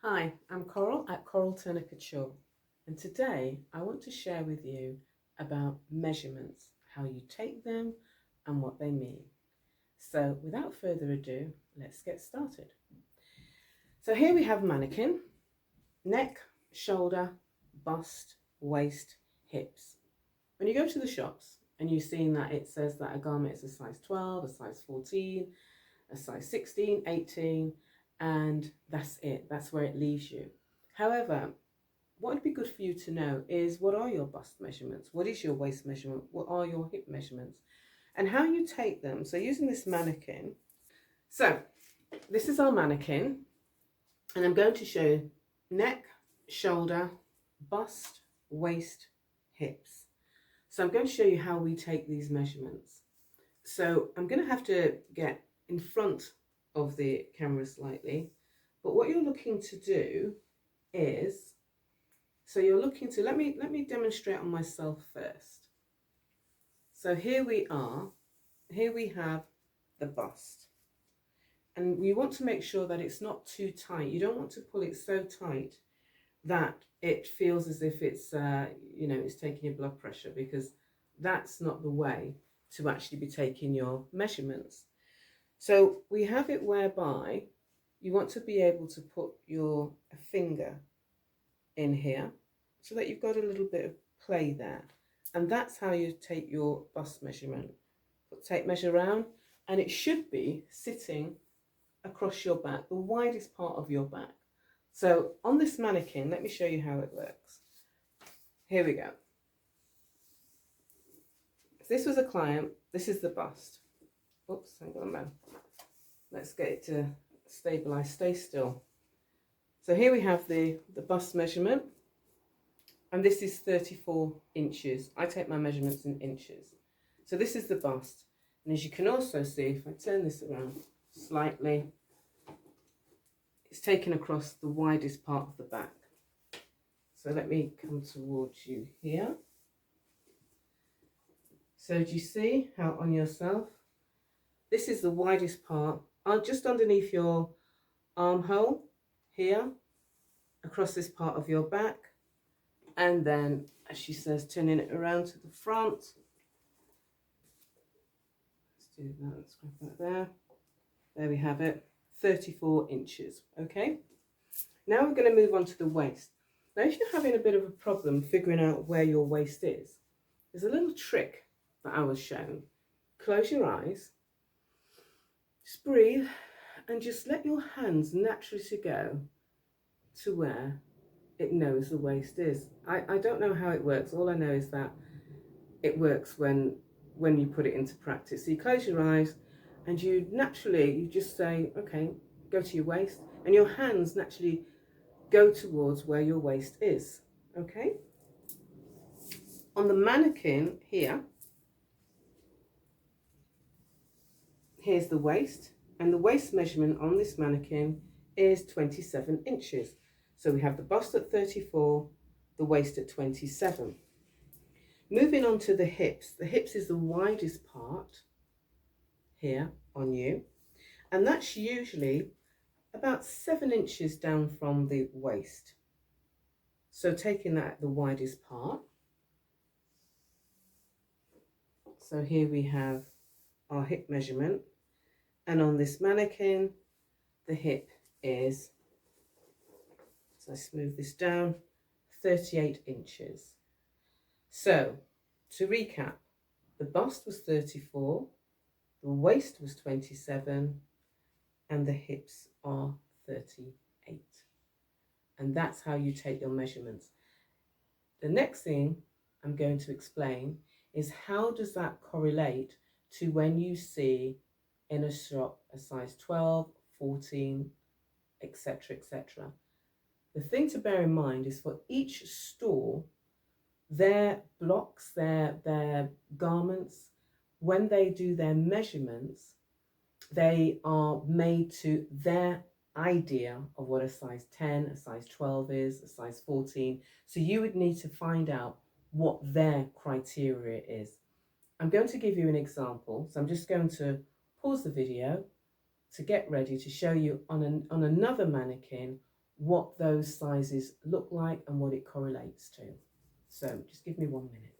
Hi, I'm Coral at Coral Turner Couture, and today I want to share with you about measurements, how you take them and what they mean. So without further ado, let's get started. So here we have mannequin, neck, shoulder, bust, waist, hips. When you go to the shops and you've seen that it says that a garment is a size 12, a size 14, a size 16, 18, and that's it. That's where it leaves you. However, what would be good for you to know is what are your bust measurements? What is your waist measurement? What are your hip measurements? And how you take them. So using this mannequin. So this is our mannequin. And I'm going to show you neck, shoulder, bust, waist, hips. So I'm going to show you how we take these measurements. So I'm going to have to get in front of the camera slightly, but what you're looking to do is, so you're looking to, let me demonstrate on myself first. So here we are, here we have the bust, and we want to make sure that it's not too tight. You don't want to pull it so tight that it feels as if it's, it's taking your blood pressure, because that's not the way to actually be taking your measurements. So we have it whereby you want to be able to put your finger in here so that you've got a little bit of play there. And that's how you take your bust measurement. Tape measure around, and it should be sitting across your back, the widest part of your back. So on this mannequin, let me show you how it works. Here we go. If this was a client, this is the bust. Oops, hang on a moment. Let's get it to stabilize, stay still. So here we have the bust measurement, and this is 34 inches. I take my measurements in inches. So this is the bust. And as you can also see, if I turn this around slightly, it's taken across the widest part of the back. So let me come towards you here. So do you see how on yourself, this is the widest part, just underneath your armhole here, across this part of your back, and then, as she says, turning it around to the front. Let's do that, let's grab that there. There we have it, 34 inches, okay? Now we're going to move on to the waist. Now if you're having a bit of a problem figuring out where your waist is, there's a little trick that I was shown. Close your eyes, just breathe, and just let your hands naturally to go to where it knows the waist is. I don't know how it works. All I know is that it works when you put it into practice. So you close your eyes and you just say, okay, go to your waist, and your hands naturally go towards where your waist is, okay? On the mannequin here, here's the waist, and the waist measurement on this mannequin is 27 inches. So we have the bust at 34, the waist at 27. Moving on to the hips. The hips is the widest part here on you, and that's usually about 7 inches down from the waist. So taking that at the widest part. So here we have our hip measurement, and on this mannequin, the hip is, so I smooth this down, 38 inches. So to recap, the bust was 34, the waist was 27, and the hips are 38. And that's how you take your measurements. The next thing I'm going to explain is how does that correlate to when you see in a shop a size 12, 14, etc., etc. The thing to bear in mind is for each store, their blocks, their garments, when they do their measurements, they are made to their idea of what a size 10, a size 12 is, a size 14. So you would need to find out what their criteria is. I'm going to give you an example. So I'm just going to pause the video to get ready to show you on another mannequin what those sizes look like and what it correlates to. So just give me 1 minute.